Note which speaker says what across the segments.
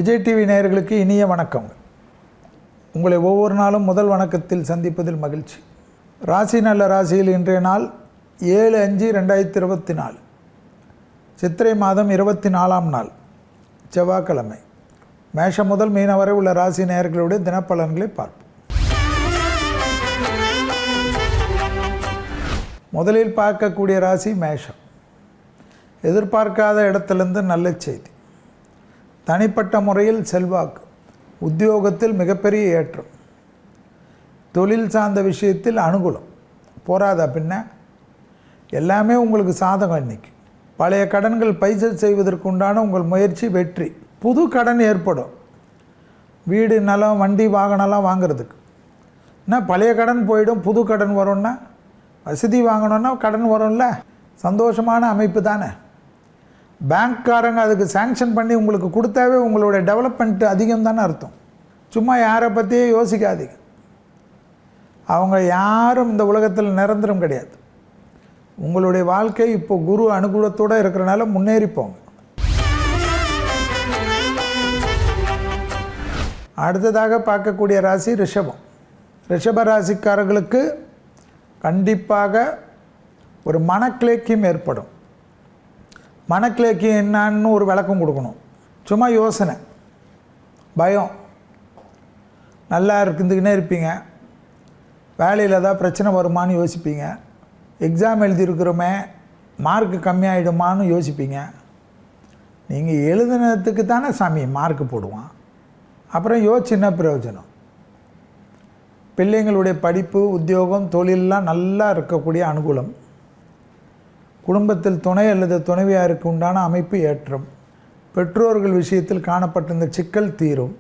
Speaker 1: Vijay TV நேயர்களுக்கு இனிய வணக்கம். உங்களை ஒவ்வொரு நாளும் முதல் வணக்கத்தில் சந்திப்பதில் மகிழ்ச்சி. ராசி நல்ல ராசியில் இன்றைய நாள் 7/5/2024 சித்திரை மாதம் 24ஆம் நாள் செவ்வாய்க்கிழமை. மேஷம் முதல் மீன வரை உள்ள ராசி நேயர்களுடைய தினப்பலன்களை பார்ப்போம். முதலில் பார்க்கக்கூடிய ராசி மேஷம். எதிர்பார்க்காத இடத்திலிருந்து நல்ல செய்தி, தனிப்பட்ட முறையில் செல்வாக்கு, உத்தியோகத்தில் மிகப்பெரிய ஏற்றம், தொழில் சார்ந்த விஷயத்தில் அனுகூலம். போராத பின்ன எல்லாமே உங்களுக்கு சாதகம். இன்னைக்கு பழைய கடன்கள் பைசல் செய்வதற்கு உண்டான உங்கள் முயற்சி வெற்றி. புது கடன் ஏற்படும். வீடு, நிலம், வண்டி, வாகனம்லாம் வாங்கிறதுக்கு என்ன பழைய கடன் போயிடும், புது கடன் வரும்னா வசதி வாங்கணுன்னா கடன் வரும்ல. சந்தோஷமான அமைப்பு தானே. பேங்க்காரங்க அதுக்கு சேங்ஷன் பண்ணி உங்களுக்கு கொடுத்தாவே உங்களுடைய டெவலப்மெண்ட் அதிகம் தானே அர்த்தம். சும்மா யாரை பற்றியே யோசிக்காதீங்க. அவங்க யாரும் இந்த உலகத்தில் நிரந்தரம் கிடையாது. உங்களுடைய வாழ்க்கை இப்போ குரு அனுகூலத்தோடு இருக்கிறனால முன்னேறிப்போங்க. அடுத்ததாக பார்க்கக்கூடிய ராசி ரிஷபம். ரிஷப ராசிக்காரர்களுக்கு கண்டிப்பாக ஒரு மனக்கிளேக்கியம் ஏற்படும். மனக்கிளேக்கியம் என்னான்னு ஒரு விளக்கம் கொடுக்கணும். சும்மா யோசனை, பயம், நல்லா இருந்துக்கினே இருப்பீங்க. வேலையில் ஏதாவது பிரச்சனை வருமானு யோசிப்பீங்க. எக்ஸாம் எழுதியிருக்கிறோமே மார்க்கு கம்மியாகிடுமான்னு யோசிப்பீங்க. நீங்கள் எழுதுனதுக்கு தானே சாமி மார்க்கு போடுவான். அப்புறம் யோசிச்சுன்னா பிரயோஜனம். பிள்ளைங்களுடைய படிப்பு, உத்தியோகம், தொழிலெலாம் நல்லா இருக்கக்கூடிய அனுகூலம். குடும்பத்தில் துணை அல்லது துணைவியாருக்கு உண்டான அமைப்பு ஏற்றம். பெற்றோர்கள் விஷயத்தில் காணப்பட்டிருந்த சிக்கல் தீரும்.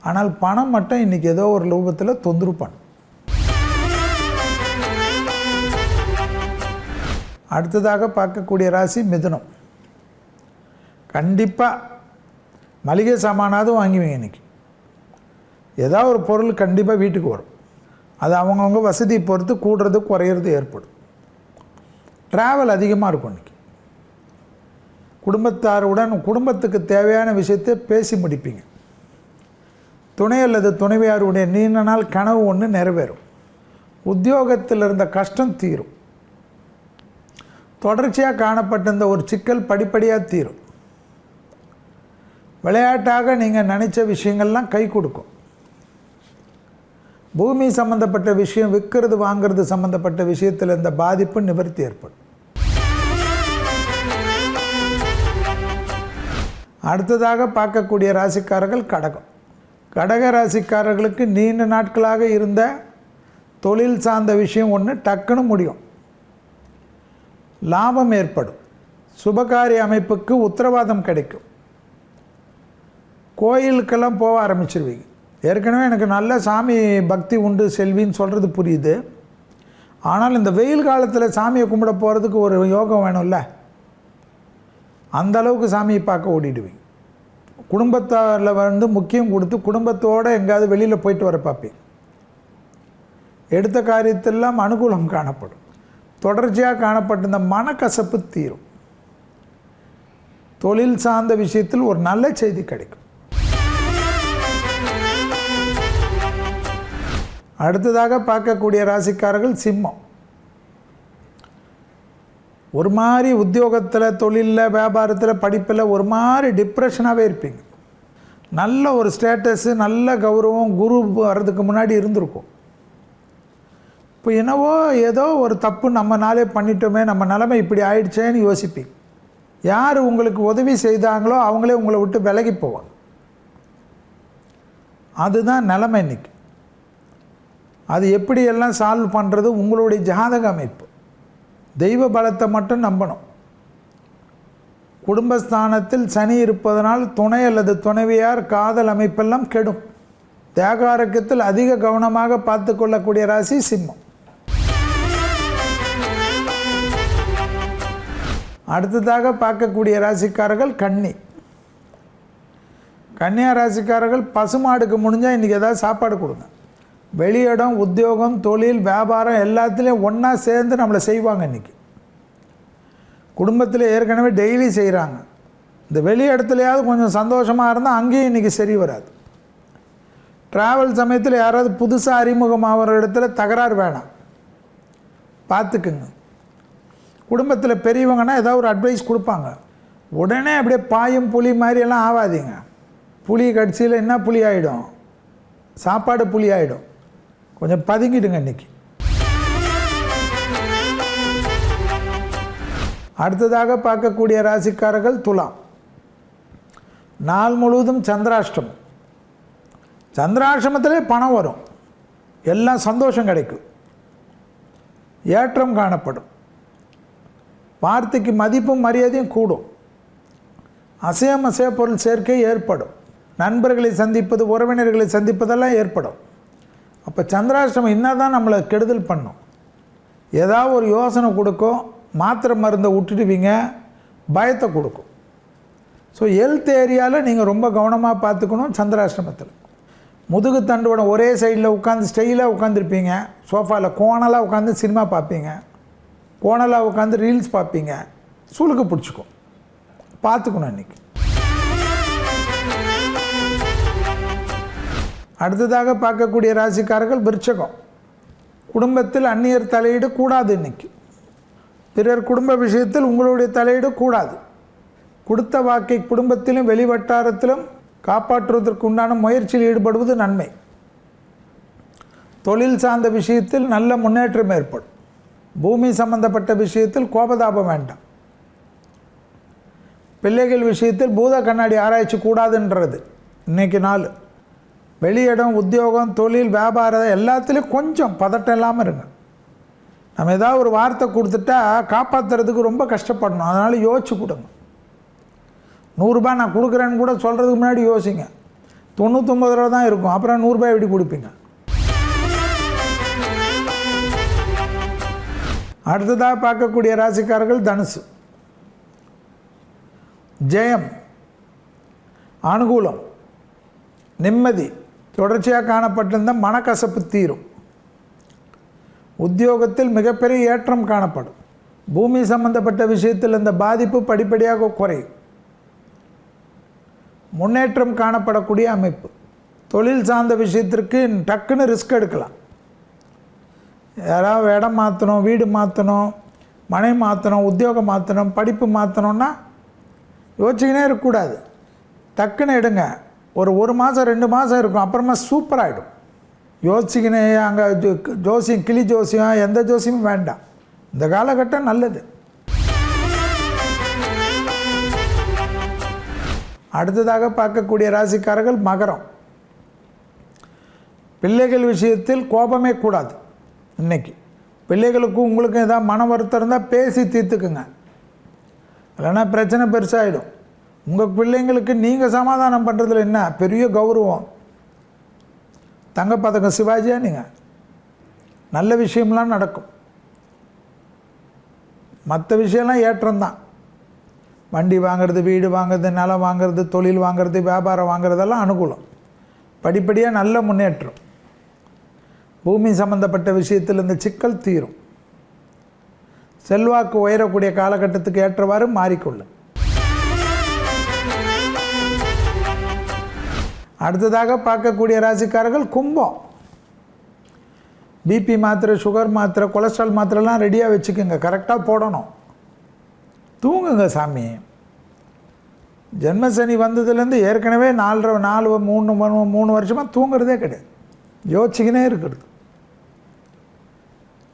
Speaker 1: ஆனால் பணம் மட்டும் இன்றைக்கி ஏதோ ஒரு ரூபத்தில் தொந்தரவு பண்ணும். அடுத்ததாக பார்க்கக்கூடிய ராசி மிதுனம். கண்டிப்பாக மளிகை சாமானாவது வாங்குவீங்க. இன்றைக்கி ஏதாவது ஒரு பொருள் கண்டிப்பாக வீட்டுக்கு வரும். அது அவங்கவுங்க வசதி பொறுத்து கூடுறது குறையிறது ஏற்படும். ட்ராவல் அதிகமாக இருக்கும். இன்றைக்கி குடும்பத்தாருடன் குடும்பத்துக்கு தேவையான விஷயத்தை பேசி முடிப்பீங்க. துணை அல்லது துணைவியாருடைய நீண்ட நாள் கனவு ஒன்று நிறைவேறும். உத்தியோகத்தில் இருந்த கஷ்டம் தீரும். தொடர்ச்சியாக காணப்பட்டிருந்த ஒரு சிக்கல் படிப்படியாக தீரும். விளையாட்டாக நீங்கள் நினச்ச விஷயங்கள்லாம் கை கொடுக்கும். பூமி சம்மந்தப்பட்ட விஷயம், விற்கிறது வாங்கிறது சம்மந்தப்பட்ட விஷயத்தில் இந்த பாதிப்பு நிவர்த்தி ஏற்படும். அடுத்ததாக பார்க்கக்கூடிய ராசிக்காரர்கள் கடகம். கடக ராசிக்காரர்களுக்கு நீண்ட நாட்களாக இருந்த தொழில் சார்ந்த விஷயம் ஒன்று டக்குன்னு முடியும். லாபம் ஏற்படும். சுபகாரிய அமைப்புக்கு உத்தரவாதம் கிடைக்கும். கோயிலுக்கெல்லாம் போக ஆரம்பிச்சிருவீங்க. ஏற்கனவே எனக்கு நல்ல சாமி பக்தி உண்டு செல்வின்னு சொல்கிறது புரியுது. ஆனால் இந்த வெயில் காலத்தில் சாமியை கும்பிட போகிறதுக்கு ஒரு யோகம் வேணும்ல. அந்த அளவுக்கு சாமியை பார்க்க ஓடிடுவீங்க. குடும்பத்தாரில் முக்கியம் கொடுத்து குடும்பத்தோடு எங்கேயாவது வெளியில் போயிட்டு வர பார்ப்பீங்க. எடுத்த காரியத்திலெல்லாம் அனுகூலம் காணப்படும். தொடர்ச்சியாக காணப்பட்டிருந்த மனக்கசப்பு தீரும். தொழில் சார்ந்த விஷயத்தில் ஒரு நல்ல செய்தி கிடைக்கும். அடுத்ததாக பார்க்கக்கூடிய ராசிக்காரர்கள் சிம்மம். ஒரு மாதிரி உத்தியோகத்தில், தொழிலில், வியாபாரத்தில், படிப்பில் ஒரு மாதிரி டிப்ரெஷனாகவே இருப்பீங்க. நல்ல ஒரு ஸ்டேட்டஸு, நல்ல கௌரவம் குரு வர்றதுக்கு முன்னாடி இருந்திருக்கும். இப்போ என்னவோ ஏதோ ஒரு தப்பு நம்மனாலே பண்ணிட்டோமே, நம்ம நிலைமை இப்படி ஆயிடுச்சேன்னு யோசிப்பீங்க. யார் உங்களுக்கு உதவி செய்தாங்களோ அவங்களே உங்களை விட்டு விலகி போவாங்க. அதுதான் நிலைமை இன்னைக்கு. அது எப்படியெல்லாம் சால்வ் பண்ணுறது உங்களுடைய ஜாதக அமைப்பு. தெய்வ பலத்தை மட்டும் நம்பணும். குடும்பஸ்தானத்தில் சனி இருப்பதனால் துணை அல்லது துணைவியார் காதல் அமைப்பெல்லாம் கெடும். தேக ஆரோக்கியத்தில் அதிக கவனமாக பார்த்து கொள்ளக்கூடிய ராசி சிம்மம். அடுத்ததாக பார்க்கக்கூடிய ராசிக்காரர்கள் கன்னி. கன்னியா ராசிக்காரர்கள் பசுமாடுக்கு முடிஞ்சால் இன்றைக்கி ஏதாவது சாப்பாடு கொடுங்க. வெளியிடம், உத்தியோகம், தொழில், வியாபாரம் எல்லாத்துலேயும் ஒன்றா சேர்ந்து நம்மளை செய்வாங்க. இன்றைக்கி குடும்பத்தில் ஏற்கனவே டெய்லி செய்கிறாங்க. இந்த வெளி இடத்துலையாவது கொஞ்சம் சந்தோஷமாக இருந்தால் அங்கேயும் இன்றைக்கி சரி வராது. ட்ராவல் சமயத்தில் யாராவது புதுசாக அறிமுகமாகிற இடத்துல தகராறு வேணாம், பார்த்துக்குங்க. குடும்பத்தில் பெரியவங்கன்னா ஏதாவது ஒரு அட்வைஸ் கொடுப்பாங்க, உடனே அப்படியே பாயும் புளி மாதிரியெல்லாம் ஆகாதீங்க. புளி கடைசியில் என்ன புளி ஆகிடும், சாப்பாடு புளி ஆகிடும். கொஞ்சம் பதுங்கிடுங்க இன்றைக்கி. அடுத்ததாக பார்க்கக்கூடிய ராசிக்காரர்கள் துலாம். நாள் முழுவதும் சந்திராஷ்டமம். சந்திராஷ்டமத்திலே பணம் வரும், எல்லாம் சந்தோஷம் கிடைக்கும், ஏற்றம் காணப்படும், வார்த்தைக்கு மதிப்பும் மரியாதையும் கூடும், அசைய பொருள் சேர்க்கை ஏற்படும், நண்பர்களை சந்திப்பது உறவினர்களை சந்திப்பதெல்லாம் ஏற்படும். அப்போ சந்திராஷ்டமம் என்ன தான் நம்மளை கெடுதல் பண்ணும், ஏதாவது ஒரு யோசனை கொடுக்கும், மாத்திரை மருந்தை விட்டுடுவீங்க, பயத்தை கொடுக்கும். ஸோ ஹெல்த் ஏரியாவில் நீங்கள் ரொம்ப கவனமாக பார்த்துக்கணும். சந்திராஷ்டமத்தில் முதுகு தண்டுவடம் ஒரே சைடில் உட்காந்து ஸ்டைலாக உட்காந்துருப்பீங்க, சோஃபாவில் கோணலாக உட்காந்து சினிமா பார்ப்பீங்க, கோணலாக உட்காந்து ரீல்ஸ் பார்ப்பீங்க, சுளுக்கு பிடிச்சிக்கும், பார்த்துக்கணும் இன்றைக்கி. அடுத்ததாக பார்க்கக்கூடிய ராசிக்காரர்கள் விருச்சகம். குடும்பத்தில் அந்நியர் தலையீடு கூடாது. இன்றைக்கி பிறர் குடும்ப விஷயத்தில் உங்களுடைய தலையீடு கூடாது. கொடுத்த வாக்கை குடும்பத்திலும் வெளிவட்டாரத்திலும் காப்பாற்றுவதற்கு உண்டான முயற்சியில் ஈடுபடுவது நன்மை. தொழில் சார்ந்த விஷயத்தில் நல்ல முன்னேற்றம் ஏற்படும். பூமி சம்பந்தப்பட்ட விஷயத்தில் கோபதாபம் வேண்டாம். பிள்ளைகள் விஷயத்தில் பூத கண்ணாடி ஆராய்ச்சி கூடாதுன்றது இன்றைக்கி நாள். வெளியிடம், உத்தியோகம், தொழில், வியாபாரம் எல்லாத்துலேயும் கொஞ்சம் பதட்டம் இல்லாமல் இருங்க. நம்ம ஏதாவது ஒரு வார்த்தை கொடுத்துட்டா காப்பாற்றுறதுக்கு ரொம்ப கஷ்டப்படணும், அதனால் யோசிச்சு கொடுங்க. 100 ரூபாய் நான் கொடுக்குறேன்னு கூட சொல்கிறதுக்கு முன்னாடி யோசிங்க. 99 ரூபா தான் இருக்கும், அப்புறம் 100 ரூபாய் எப்படி கொடுப்பீங்க? அடுத்ததாக பார்க்கக்கூடிய ராசிக்காரர்கள் தனுசு. ஜெயம், அனுகூலம், நிம்மதி தொடர்ச்சியாக காணப்பட்டிருந்த மனக்கசப்பு தீரும். உத்தியோகத்தில் மிகப்பெரிய ஏற்றம் காணப்படும். பூமி சம்பந்தப்பட்ட விஷயத்தில் இந்த பாதிப்பு படிப்படியாக குறையும். முன்னேற்றம் காணப்படக்கூடிய அமைப்பு. தொழில் சார்ந்த விஷயத்திற்கு டக்குன்னு ரிஸ்க் எடுக்கலாம். யாராவது இடம் மாற்றணும், வீடு மாற்றணும், மனை மாற்றணும், உத்தியோகம் மாற்றணும், படிப்பு மாற்றணுன்னா யோசிச்சுக்கினே இருக்கக்கூடாது, டக்குன்னு எடுங்க. ஒரு மாதம் 2 மாதம் இருக்கும், அப்புறமா சூப்பராகிடும். யோசிச்சுக்கினே அங்கே ஜோசியம், கிளி ஜோசியம், எந்த ஜோசியமும் வேண்டாம். இந்த காலகட்டம் நல்லது. அடுத்ததாக பார்க்கக்கூடிய ராசிக்காரர்கள் மகரம். பிள்ளைகள் விஷயத்தில் கோபமே கூடாது. இன்றைக்கி பிள்ளைகளுக்கும் உங்களுக்கும் ஏதாவது மன வருத்தம் இருந்தால் பேசி தீர்த்துக்குங்க, இல்லைன்னா பிரச்சனை பெருசாகிடும். உங்கள் பிள்ளைங்களுக்கு நீங்கள் சமாதானம் பண்ணுறதுல என்ன பெரிய கௌரவம். தங்கப்பதக்கம் சிவாஜியா நீங்கள், நல்ல விஷயம்லாம் நடக்கும். மற்ற விஷயம்லாம் ஏற்றம்தான். வண்டி வாங்கிறது, வீடு வாங்கிறது, நிலம் வாங்கிறது, தொழில் வாங்கிறது, வியாபாரம் வாங்கிறதெல்லாம் அனுகூலம். படிப்படியாக நல்ல முன்னேற்றம். பூமி சம்பந்தப்பட்ட விஷயத்தில் இந்த சிக்கல் தீரும். செல்வாக்கு உயரக்கூடிய காலகட்டத்துக்கு ஏற்றவாறு மாறிக்கொள்ளும். அடுத்ததாக பார்க்கக்கூடிய ராசிக்காரர்கள் கும்பம். பிபி மாத்திரை, சுகர் மாத்திரை, கொலஸ்ட்ரால் மாத்திரைலாம் ரெடியாக வச்சுக்கோங்க, கரெக்டாக போடணும். தூங்குங்க சாமி. ஜென்மசனி வந்ததுலேருந்து ஏற்கனவே 3 வருஷமாக தூங்குறதே கிடையாது, யோசிச்சுக்கினே இருக்கிறது.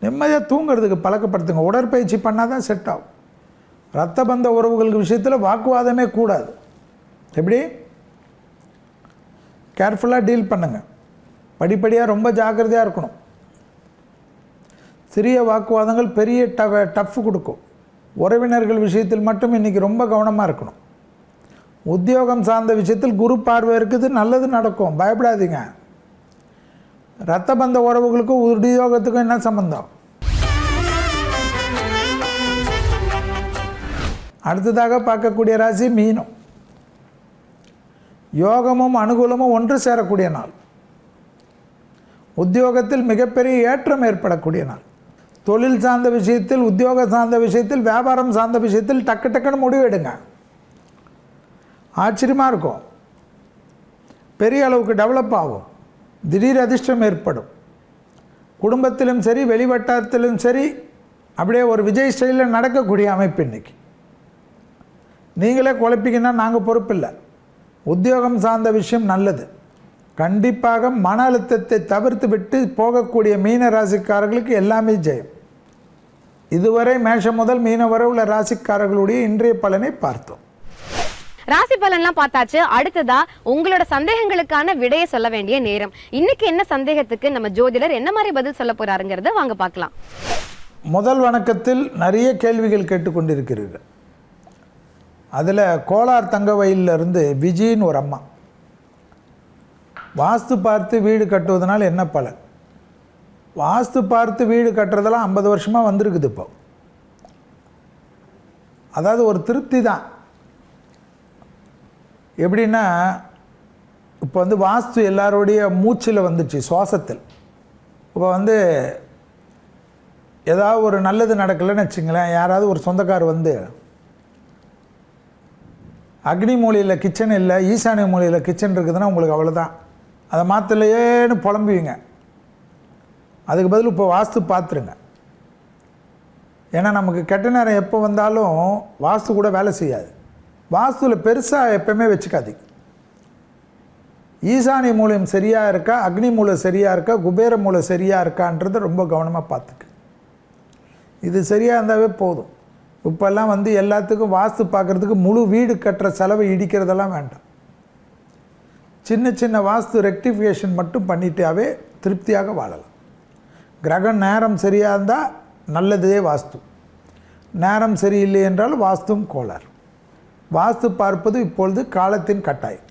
Speaker 1: நிம்மதியாக தூங்குறதுக்கு பழக்கப்படுத்துங்க. உடற்பயிற்சி பண்ணால் தான் செட் ஆகும். இரத்த பந்த உறவுகளுக்கு விஷயத்தில் வாக்குவாதமே கூடாது. எப்படி கேர்ஃபுல்லாக டீல் பண்ணுங்கள். படிப்படியாக ரொம்ப ஜாக்கிரதையாக இருக்கணும். சிறிய வாக்குவாதங்கள் பெரிய டஃப் கொடுக்கும். உறவினர்கள் விஷயத்தில் மட்டும் இன்றைக்கி ரொம்ப கவனமாக இருக்கணும். உத்தியோகம் சார்ந்த விஷயத்தில் குரு பார்வை இருக்குது, நல்லது நடக்கும், பயப்படாதீங்க. இரத்த பந்த உறவுகளுக்கும் உத்தியோகத்துக்கும் என்ன சம்பந்தம்? அடுத்ததாக பார்க்கக்கூடிய ராசி மீனம். யோகமும் அனுகூலமும் ஒன்று சேரக்கூடிய நாள். உத்தியோகத்தில் மிகப்பெரிய ஏற்றம் ஏற்படக்கூடிய நாள். தொழில் சார்ந்த விஷயத்தில், உத்தியோக சார்ந்த விஷயத்தில், வியாபாரம் சார்ந்த விஷயத்தில் டக்குன்னு முடிவு எடுங்க. ஆச்சரியமாக இருக்கும். பெரிய அளவுக்கு டெவலப் ஆகும். திடீர் அதிர்ஷ்டம் ஏற்படும். குடும்பத்திலும் சரி வெளிவட்டாரத்திலும் சரி அப்படியே ஒரு விஜய் ஸ்டைலில் நடக்கக்கூடிய அமைப்பு இன்றைக்கி. நீங்களே குழப்பிங்கன்னா நாங்கள் பொறுப்பில்லை. உத்தியோகம் சார்ந்த விஷயம் நல்லது. கண்டிப்பாக மன அழுத்தத்தை தவிர்த்து விட்டு போகக்கூடிய மீன ராசிக்காரர்களுக்கு எல்லாமே ஜெயம். இதுவரை மேஷம் முதல் மீனம் வரை உள்ள ராசிக்காரர்களுடைய இன்றைய பலனை பார்த்தோம்.
Speaker 2: ராசி பலன்லாம் பார்த்தாச்சு. அடுத்ததா உங்களோட சந்தேகங்களுக்கான விடையை சொல்ல வேண்டிய நேரம். இன்னைக்கு என்ன சந்தேகத்துக்கு நம்ம ஜோதிடர் என்ன மாதிரி பதில் சொல்ல போறாருங்கிறத வாங்க பார்க்கலாம்.
Speaker 1: முதல் வணக்கத்தில் நிறைய கேள்விகள் கேட்டுக்கொண்டிருக்கிறீர்கள். அதில் கோலார் தங்கவயலிருந்து விஜின்னு ஒரு அம்மா, வாஸ்து பார்த்து வீடு கட்டுவதனால் என்ன பலன்? வாஸ்து பார்த்து வீடு கட்டுறதெல்லாம் 50 வருஷமாக வந்திருக்குது. இப்போ அதாவது ஒரு திருப்தி தான். எப்படின்னா, இப்போ வாஸ்து எல்லாரோடைய மூச்சில் வந்துச்சு, சுவாசத்தில். இப்போ ஏதாவது ஒரு நல்லது நடக்கலைன்னு வச்சுங்களேன், யாராவது ஒரு சொந்தக்கார் அக்னி மூலையில் கிச்சன் இல்லை, ஈசானிய மூலையில் கிச்சன் இருக்குதுன்னா உங்களுக்கு அவ்வளோதான், அதை மாற்றலையேன்னு புலம்புவீங்க. அதுக்கு பதில் இப்போ வாஸ்து பார்த்துருங்க. ஏன்னா நமக்கு கெட்ட நேரம் எப்போ வந்தாலும் வாஸ்து கூட வேலை செய்யாது. வாஸ்துவில் பெருசாக எப்பவுமே வச்சுக்காதீங்க. ஈசானிய மூலம் சரியாக இருக்கா, அக்னி மூலம் சரியாக இருக்கா, குபேர மூலம் சரியாக இருக்கான்றதை ரொம்ப கவனமாக பார்த்துக்கு. இது சரியாக இருந்தாவே போதும். இப்போல்லாம் எல்லாத்துக்கும் வாஸ்து பார்க்குறதுக்கு முழு வீடு கட்டுற செலவை இடிக்கிறதெல்லாம் வேண்டாம். சின்ன சின்ன வாஸ்து ரெக்டிஃபிகேஷன் மட்டும் பண்ணிட்டாவே திருப்தியாக வாழலாம். கிரகம் நேரம் சரியாக இருந்தால் நல்லதே வாஸ்து. நேரம் சரியில்லை என்றால் வாஸ்துவும் கோளாறு. வாஸ்து பார்ப்பது இப்பொழுது காலத்தின் கட்டாயம்.